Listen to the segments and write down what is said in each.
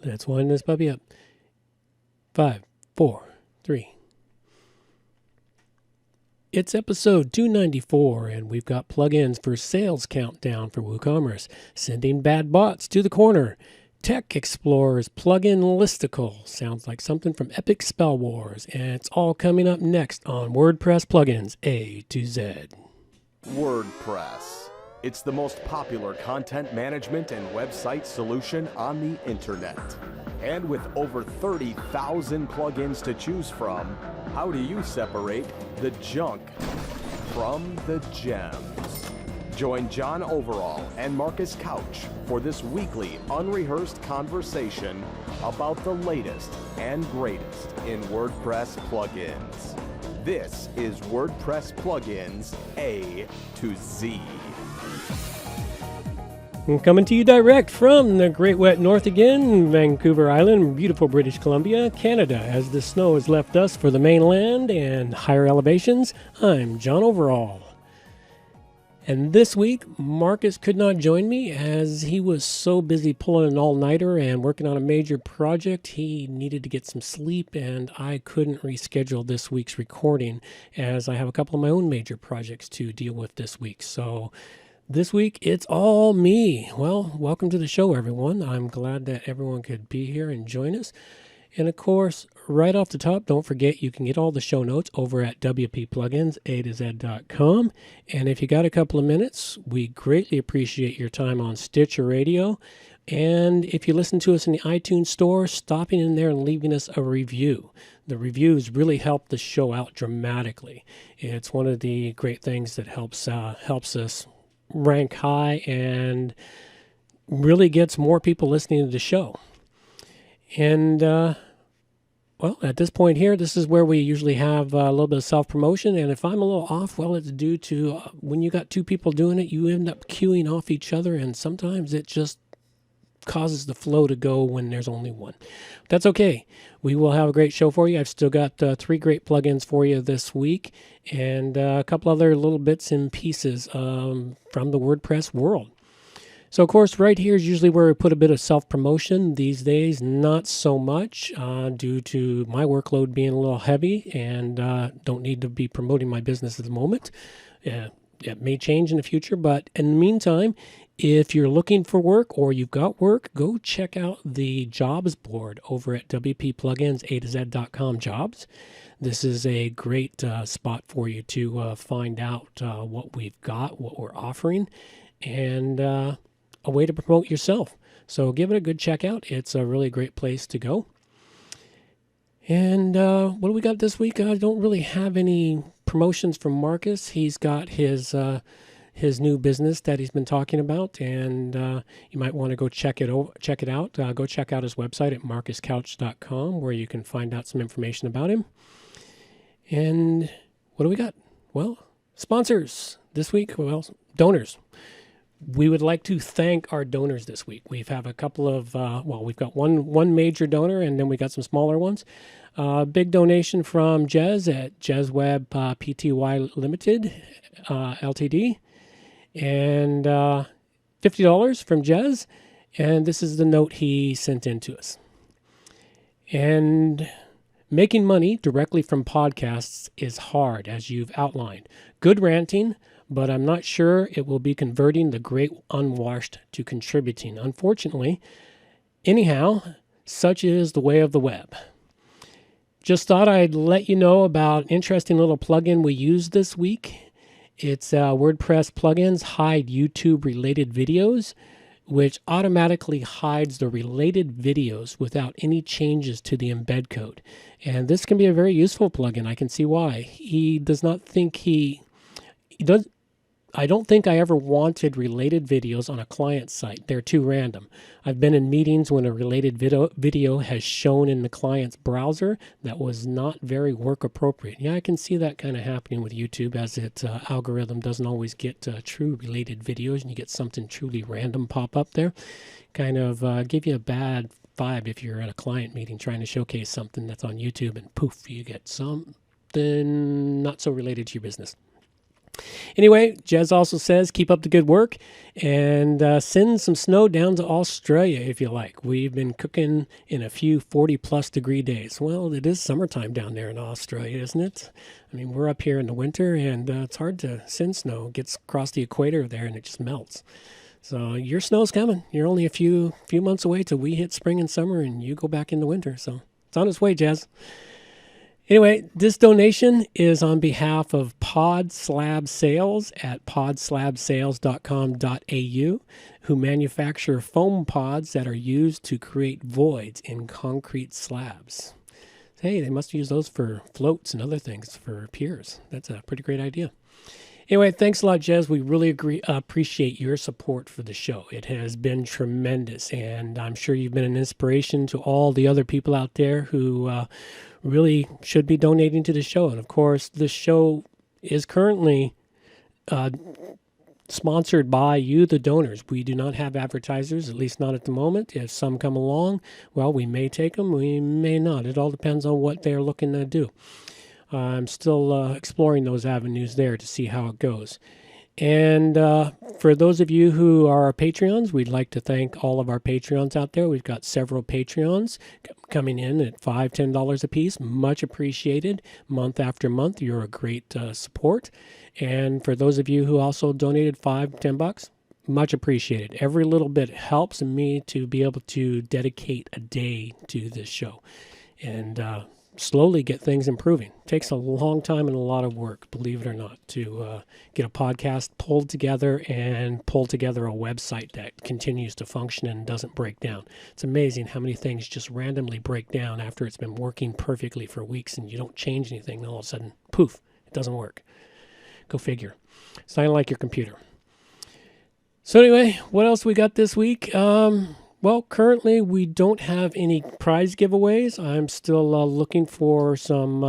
Let's wind this puppy up. 5, 4, 3. It's episode 294, and we've got plugins for Sales Countdown for WooCommerce, sending bad bots to the corner. Techxplorer's plugin Listicle sounds like something from Epic Spell Wars, and it's all coming up next on WordPress Plugins A-Z. WordPress. It's the most popular content management and website solution on the internet. And with over 30,000 plugins to choose from, how do you separate the junk from the gems? Join John Overall and Marcus Couch for this weekly unrehearsed conversation about the latest and greatest in WordPress plugins. This is WordPress Plugins A-Z. Coming to you direct from the Great Wet North again, Vancouver Island, beautiful British Columbia, Canada. As the snow has left us for the mainland and higher elevations, I'm John Overall. And this week, Marcus could not join me as he was so busy pulling an all-nighter and working on a major project. He needed to get some sleep, and I couldn't reschedule this week's recording as I have a couple of my own major projects to deal with this week. So this week, it's all me. Well, welcome to the show, everyone. I'm glad that everyone could be here and join us. And of course, right off the top, don't forget you can get all the show notes over at WPPluginsAtoZ.com. And if you got a couple of minutes, we greatly appreciate your time on Stitcher Radio. And if you listen to us in the iTunes store, stopping in there and leaving us a review. The reviews really help the show out dramatically. It's one of the great things that helps us rank high and really gets more people listening to the show. And, well, at this point here, this is where we usually have a little bit of self-promotion. And if I'm a little off, well, it's due to when you got two people doing it, you end up queuing off each other. And sometimes it just causes the flow to go when there's only one. That's okay. We will have a great show for you. I've still got 3 great plugins for you this week and a couple other little bits and pieces from the WordPress world. So, of course, right here is usually where we put a bit of self-promotion. These days, not so much due to my workload being a little heavy and don't need to be promoting my business at the moment. It may change in the future, but in the meantime, if you're looking for work or you've got work, go check out the jobs board over at WPPluginsAtoZ.com jobs. This is a great spot for you to find out what we've got, what we're offering, and a way to promote yourself. So give it a good check out. It's a really great place to go. And what do we got this week? I don't really have any promotions from Marcus. He's got his new business that he's been talking about, and you might want to go check it out. Go check out his website at marcuscouch.com where you can find out some information about him. And what do we got? Well, sponsors this week. Well, donors. We would like to thank our donors this week. We have a couple of, we've got one major donor, and then we got some smaller ones. Big donation from Jez at JezWeb Pty Limited, Ltd. And $50 from Jez. And this is the note he sent in to us. And making money directly from podcasts is hard, as you've outlined. Good ranting, but I'm not sure it will be converting the great unwashed to contributing. Unfortunately, anyhow, such is the way of the web. Just thought I'd let you know about an interesting little plugin we used this week. It's WordPress Plugins Hide YouTube Related Videos, which automatically hides the related videos without any changes to the embed code. And this can be a very useful plugin. I can see why. He does not think he does. I don't think I ever wanted related videos on a client site. They're too random. I've been in meetings when a related video has shown in the client's browser that was not very work appropriate. Yeah, I can see that kind of happening with YouTube as its algorithm doesn't always get true related videos and you get something truly random pop up there. Kind of give you a bad vibe if you're at a client meeting trying to showcase something that's on YouTube and poof, you get something not so related to your business. Anyway, Jez also says, keep up the good work and send some snow down to Australia if you like. We've been cooking in a few 40-plus degree days. Well, it is summertime down there in Australia, isn't it? I mean, we're up here in the winter, and it's hard to send snow. It gets across the equator there, and it just melts. So your snow's coming. You're only a few months away till we hit spring and summer, and you go back into winter. So it's on its way, Jez. Anyway, this donation is on behalf of Pod Slab Sales at podslabsales.com.au, who manufacture foam pods that are used to create voids in concrete slabs. Hey, they must use those for floats and other things for piers. That's a pretty great idea. Anyway, thanks a lot, Jez. We really appreciate your support for the show. It has been tremendous, and I'm sure you've been an inspiration to all the other people out there who really should be donating to the show. And, of course, this show is currently sponsored by you, the donors. We do not have advertisers, at least not at the moment. If some come along, well, we may take them, we may not. It all depends on what they're looking to do. I'm still exploring those avenues there to see how it goes. And for those of you who are our Patreons, we'd like to thank all of our Patreons out there. We've got several Patreons coming in at $5, $10 a piece. Much appreciated. Month after month, you're a great support. And for those of you who also donated $5, $10, much appreciated. Every little bit helps me to be able to dedicate a day to this show. And slowly get things improving. Takes a long time and a lot of work, believe it or not, to get a podcast pulled together and pull together a website that continues to function and doesn't break down. It's amazing how many things just randomly break down after it's been working perfectly for weeks and you don't change anything, and all of a sudden, poof, it doesn't work. Go figure. It's not like your computer. So anyway, what else we got this week? Well, currently we don't have any prize giveaways. I'm still looking for some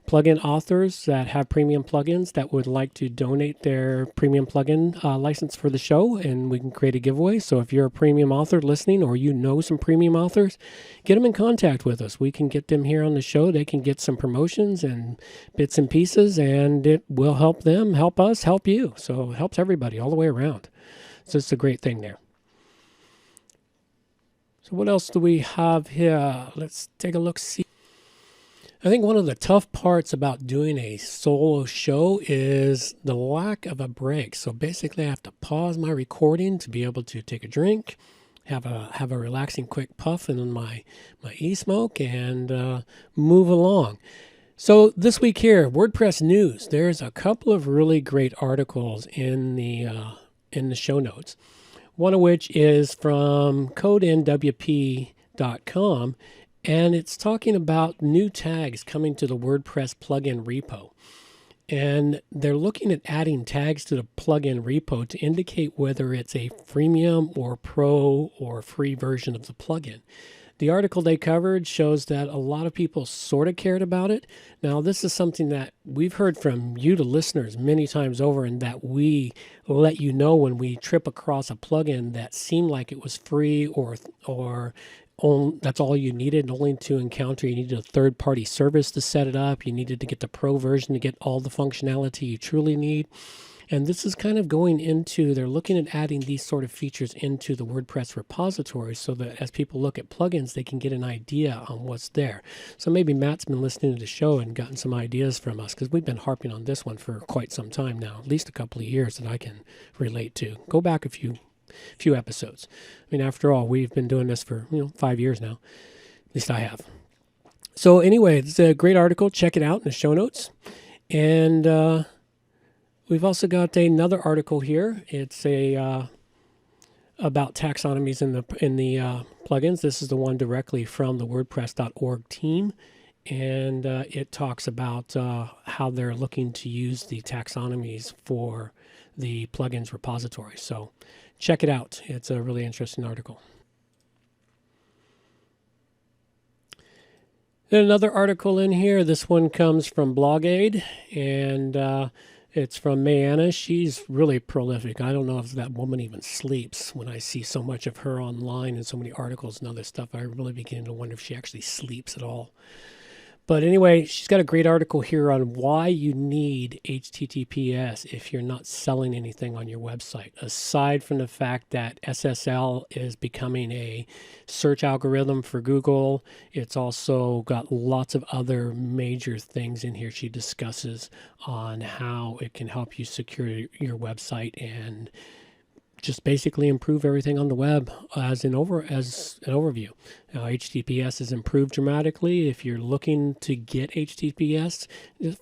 plugin authors that have premium plugins that would like to donate their premium plugin license for the show, and we can create a giveaway. So if you're a premium author listening, or you know some premium authors, get them in contact with us. We can get them here on the show. They can get some promotions and bits and pieces, and it will help them, help us, help you. So it helps everybody all the way around. So it's a great thing there. So what else do we have here? Let's take a look, see. I think one of the tough parts about doing a solo show is the lack of a break. So basically I have to pause my recording to be able to take a drink, have a relaxing quick puff in my e-smoke, and move along. So this week here, WordPress news. There's a couple of really great articles in the show notes. One of which is from codenwp.com, and it's talking about new tags coming to the WordPress plugin repo. And they're looking at adding tags to the plugin repo to indicate whether it's a freemium or pro or free version of the plugin. The article they covered shows that a lot of people sort of cared about it. Now, this is something that we've heard from you, the listeners, many times over, and that we let you know when we trip across a plugin that seemed like it was free or that's all you needed, only to encounter you needed a third-party service to set it up. You needed to get the pro version to get all the functionality you truly need. And this is kind of going into, they're looking at adding these sort of features into the WordPress repository so that as people look at plugins, they can get an idea on what's there. So maybe Matt's been listening to the show and gotten some ideas from us, because we've been harping on this one for quite some time now, at least a couple of years that I can relate to. Go back a few episodes. I mean, after all, we've been doing this for 5 years now. At least I have. So anyway, it's a great article. Check it out in the show notes. And we've also got another article here. It's about taxonomies in the plugins. This is the one directly from the WordPress.org team, and it talks about how they're looking to use the taxonomies for the plugins repository. So check it out. It's a really interesting article. Then another article in here. This one comes from BlogAid, and it's from Mayanna. She's really prolific. I don't know if that woman even sleeps. When I see so much of her online and so many articles and other stuff, I really begin to wonder if she actually sleeps at all. But anyway, she's got a great article here on why you need HTTPS if you're not selling anything on your website. Aside from the fact that SSL is becoming a search algorithm for Google, it's also got lots of other major things in here she discusses on how it can help you secure your website and just basically improve everything on the web as an overview. HTTPS has improved dramatically. If you're looking to get HTTPS,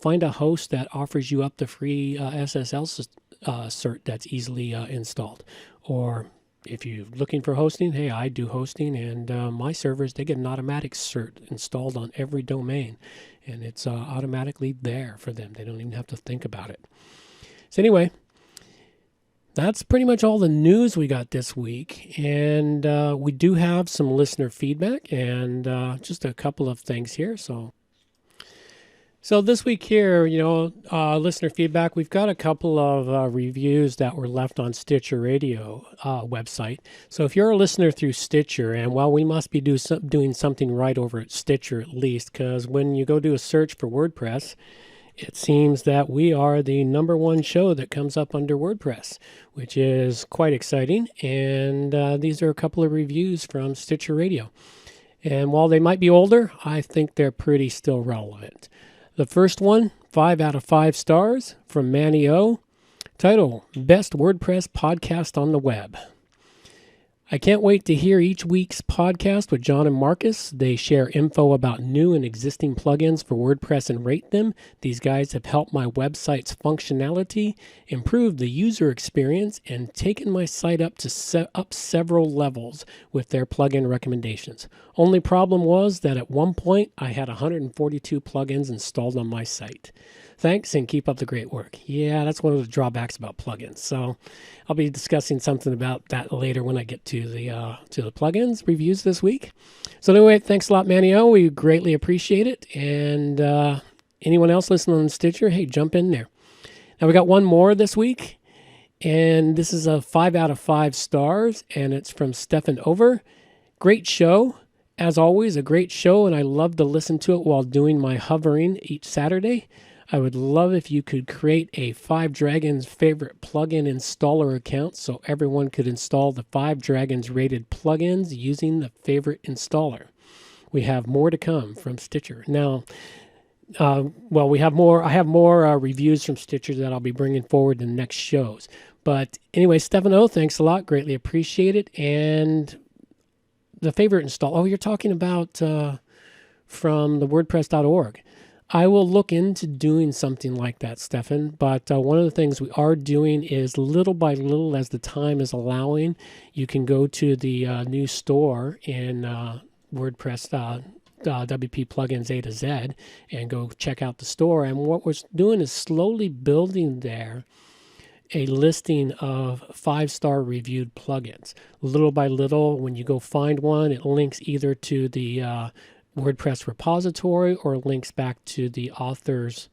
find a host that offers you up the free SSL cert that's easily installed. Or if you're looking for hosting, hey, I do hosting, and my servers, they get an automatic cert installed on every domain, and it's automatically there for them. They don't even have to think about it. So anyway, that's pretty much all the news we got this week, and we do have some listener feedback and just a couple of things here. So this week here, listener feedback, we've got a couple of reviews that were left on Stitcher Radio website. So if you're a listener through Stitcher, and while we must be doing something right over at Stitcher at least, because when you go do a search for WordPress, it seems that we are the #1 show that comes up under WordPress, which is quite exciting. And these are a couple of reviews from Stitcher Radio. And while they might be older, I think they're pretty still relevant. The first one, 5 out of 5 stars from Manny O. Title, Best WordPress Podcast on the Web. I can't wait to hear each week's podcast with John and Marcus. They share info about new and existing plugins for WordPress and rate them. These guys have helped my website's functionality, improved the user experience, and taken my site up several levels with their plugin recommendations. Only problem was that at one point I had 142 plugins installed on my site. Thanks, and keep up the great work. Yeah, that's one of the drawbacks about plugins. So I'll be discussing something about that later when I get to the plugins reviews this week. So anyway, thanks a lot, Manny O. We greatly appreciate it. And anyone else listening on Stitcher, hey, jump in there. Now we got one more this week, and this is a 5 out of 5 stars, and it's from Stefan Over. Great show. As always, a great show, and I love to listen to it while doing my hovering each Saturday. I would love if you could create a 5 Dragons favorite plugin installer account so everyone could install the 5 Dragons rated plugins using the favorite installer. We have more to come from Stitcher. Now, we have more. I have more reviews from Stitcher that I'll be bringing forward in the next shows. But anyway, Stefano, thanks a lot. Greatly appreciate it. And the favorite install. Oh, you're talking about from the WordPress.org. I will look into doing something like that, Stefan, but one of the things we are doing is little by little, as the time is allowing, you can go to the new store in WordPress WPPluginsAtoZ A-Z and go check out the store. And what we're doing is slowly building there a listing of 5-star reviewed plugins. Little by little, when you go find one, it links either to the WordPress repository or links back to the author's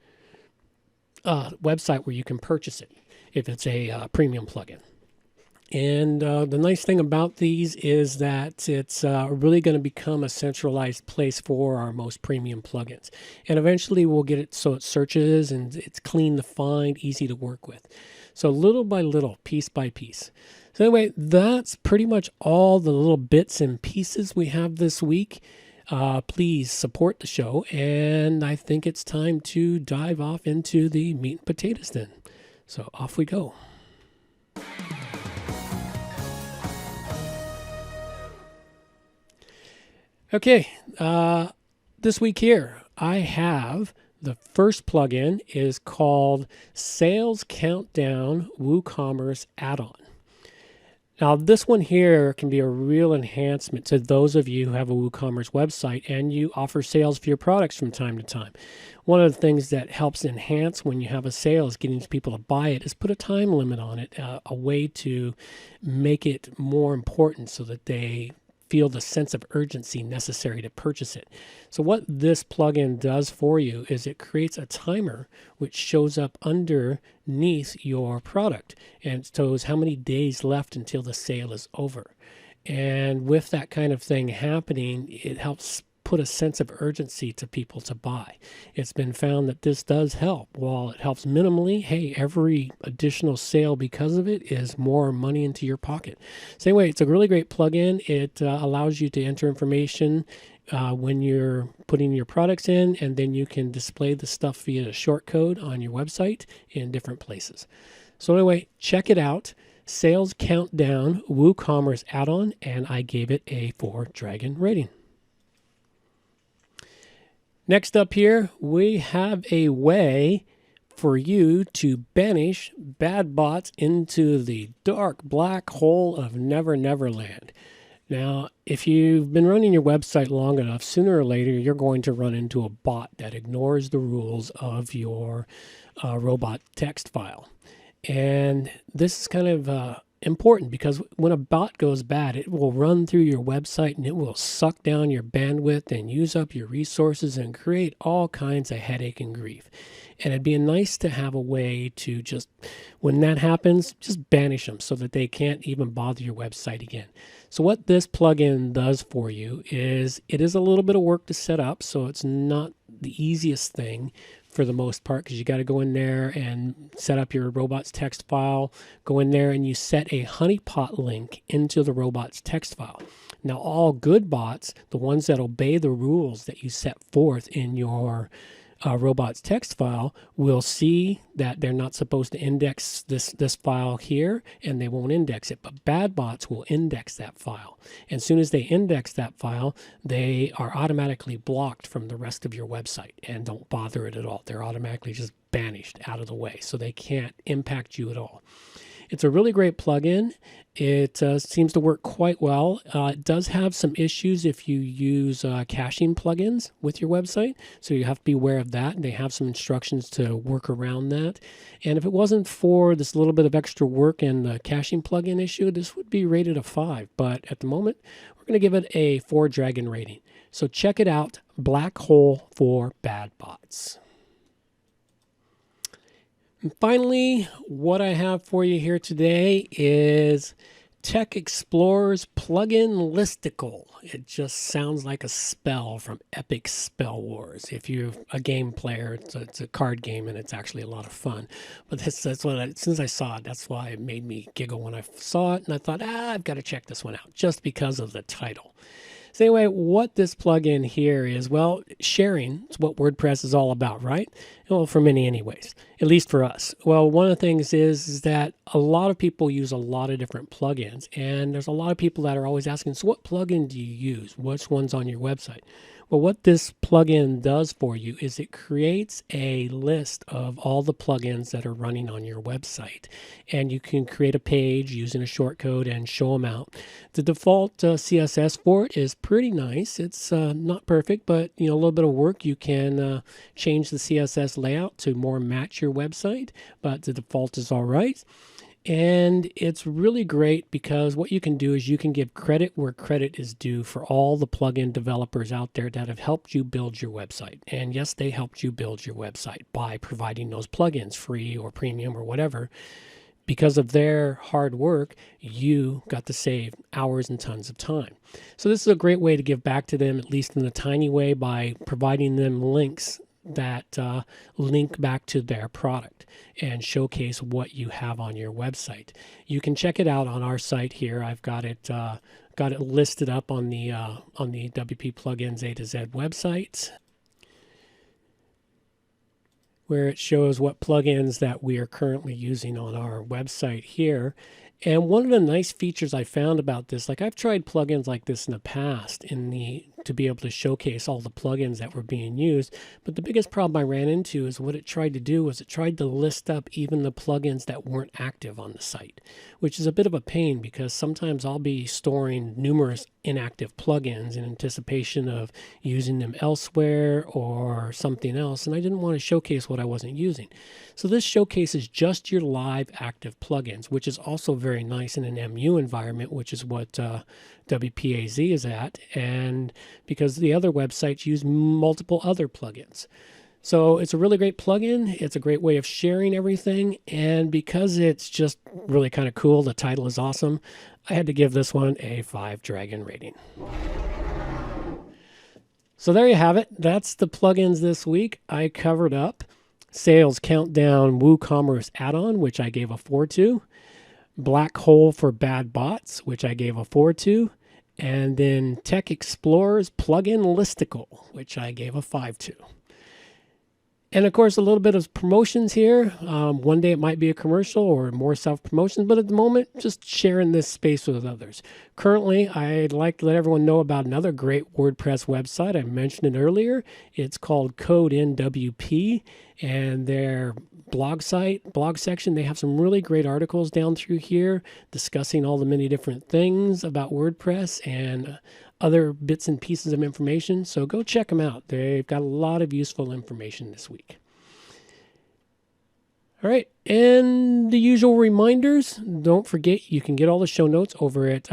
website where you can purchase it if it's a premium plugin. And the nice thing about these is that it's really going to become a centralized place for our most premium plugins. And eventually we'll get it so it searches and it's clean to find, easy to work with. So little by little, piece by piece. So anyway, that's pretty much all the little bits and pieces we have this week. Please support the show, and I think it's time to dive off into the meat and potatoes then. So off we go. Okay, this week here, I have the first plugin is called Sales Countdown Woocommerce Add-on. Now, this one here can be a real enhancement to those of you who have a WooCommerce website and you offer sales for your products from time to time. One of the things that helps enhance when you have a sale is getting people to buy it is put a time limit on it, a way to make it more important so that they feel the sense of urgency necessary to purchase it. So what this plugin does for you is it creates a timer which shows up underneath your product and it shows how many days left until the sale is over. And with that kind of thing happening, it helps put a sense of urgency to people to buy. It's been found that this does help. While it helps minimally, hey, every additional sale because of it is more money into your pocket. So anyway, it's a really great plugin. It allows you to enter information when you're putting your products in, and then you can display the stuff via a short code on your website in different places. So anyway, check it out. Sales Countdown WooCommerce add-on, and I gave it a 4-dragon rating. Next up here, we have a way for you to banish bad bots into the dark black hole of Never Never Land. Now, if you've been running your website long enough, sooner or later you're going to run into a bot that ignores the rules of your robot text file. And this is kind of important because when a bot goes bad, it will run through your website and it will suck down your bandwidth and use up your resources and create all kinds of headache and grief. And it'd be nice to have a way to just, when that happens, just banish them so that they can't even bother your website again. So what this plugin does for you is, it is a little bit of work to set up, so it's not the easiest thing for the most part, because you got to go in there and set up your robot's text file, go in there and you set a honeypot link into the robot's text file. Now all good bots, the ones that obey the rules that you set forth in your robot's text file, will see that they're not supposed to index this file here, and they won't index it. But bad bots will index that file. And as soon as they index that file, they are automatically blocked from the rest of your website and don't bother it at all. They're automatically just banished out of the way, so they can't impact you at all. It's a really great plugin. It seems to work quite well. It does have some issues if you use caching plugins with your website, so you have to be aware of that. They have some instructions to work around that. And if it wasn't for this little bit of extra work and the caching plugin issue, this would be rated a 5. But at the moment, we're going to give it a 4-dragon rating. So check it out, Black Hole for Bad Bots. And finally, what I have for you here today is Techxplorer's plugin Listicle. It just sounds like a spell from Epic Spell Wars. If you're a game player, it's a card game and it's actually a lot of fun. But that's what as soon as I saw it, that's why it made me giggle when I saw it. And I thought, I've got to check this one out just because of the title. So anyway, what this plugin here is, well, sharing is what WordPress is all about, right? Well, for many anyways, at least for us. Well, one of the things is that a lot of people use a lot of different plugins, and there's a lot of people that are always asking, so what plugin do you use? Which one's on your website? Well, what this plugin does for you is it creates a list of all the plugins that are running on your website. And you can create a page using a shortcode and show them out. The default CSS for it is pretty nice. It's not perfect, but a little bit of work. You can change the CSS layout to more match your website, but the default is all right. And it's really great because what you can do is you can give credit where credit is due for all the plugin developers out there that have helped you build your website. And yes, they helped you build your website by providing those plugins, free or premium or whatever. Because of their hard work, you got to save hours and tons of time. So this is a great way to give back to them, at least in a tiny way, by providing them links that link back to their product and showcase what you have on your website. You can check it out on our site here. I've got it listed up on the WPPluginsAtoZ website, where it shows what plugins that we are currently using on our website here. And one of the nice features I found about this, like I've tried plugins like this in the past to be able to showcase all the plugins that were being used, but the biggest problem I ran into is what it tried to do was it tried to list up even the plugins that weren't active on the site, which is a bit of a pain because sometimes I'll be storing numerous inactive plugins in anticipation of using them elsewhere or something else, and I didn't want to showcase what I wasn't using. So this showcases just your live active plugins, which is also very nice in an MU environment, which is what WPAZ is at, and because the other websites use multiple other plugins. So it's a really great plugin. It's a great way of sharing everything, and because it's just really kind of cool, the title is awesome, I had to give this one a 5-dragon rating. So there you have it. That's the plugins this week. I covered up Sales Countdown WooCommerce add-on, which I gave a 4 to. Black Hole for Bad Bots, which I gave a 4 to. And then Techxplorer's plugin Listicle, which I gave a 5 to. And of course, a little bit of promotions here. One day it might be a commercial or more self-promotion, but at the moment, just sharing this space with others. Currently, I'd like to let everyone know about another great WordPress website. I mentioned it earlier. It's called Code NWP, and their blog section, they have some really great articles down through here discussing all the many different things about WordPress and other bits and pieces of information. So go check them out. They've got a lot of useful information this week. All right, and the usual reminders. Don't forget, you can get all the show notes over at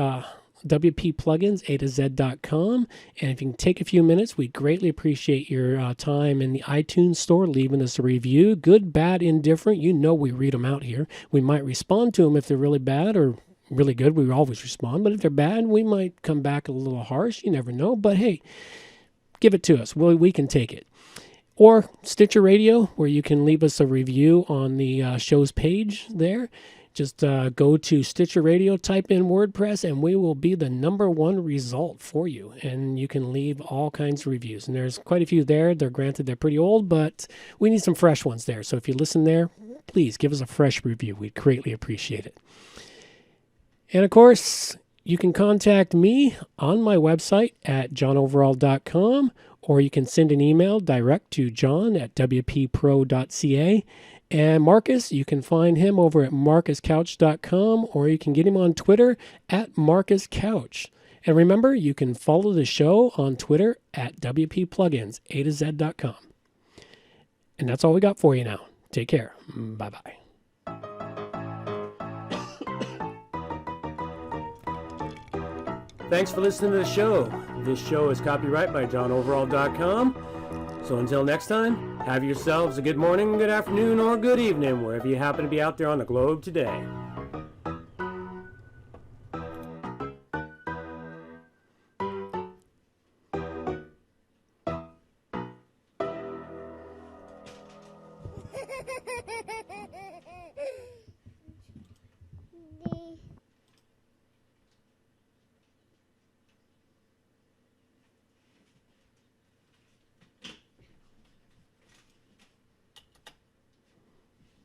WPPluginsAtoZ.com. And if you can take a few minutes, we greatly appreciate your time in the iTunes store, leaving us a review. Good, bad, indifferent. You know we read them out here. We might respond to them if they're really bad, or really good. We always respond. But if they're bad, we might come back a little harsh. You never know. But hey, give it to us. We can take it. Or Stitcher Radio, where you can leave us a review on the show's page there. Just go to Stitcher Radio, type in WordPress, and we will be the #1 result for you. And you can leave all kinds of reviews. And there's quite a few there. They're pretty old, but we need some fresh ones there. So if you listen there, please give us a fresh review. We'd greatly appreciate it. And of course, you can contact me on my website at johnoverall.com, or you can send an email direct to john@wppro.ca. And Marcus, you can find him over at marcuscouch.com, or you can get him on Twitter at marcuscouch. And remember, you can follow the show on Twitter at WPPluginsAtoZ.com. And that's all we got for you now. Take care. Bye-bye. Thanks for listening to the show. This show is copyright by johnoverall.com. So until next time, have yourselves a good morning, good afternoon, or good evening, wherever you happen to be out there on the globe today.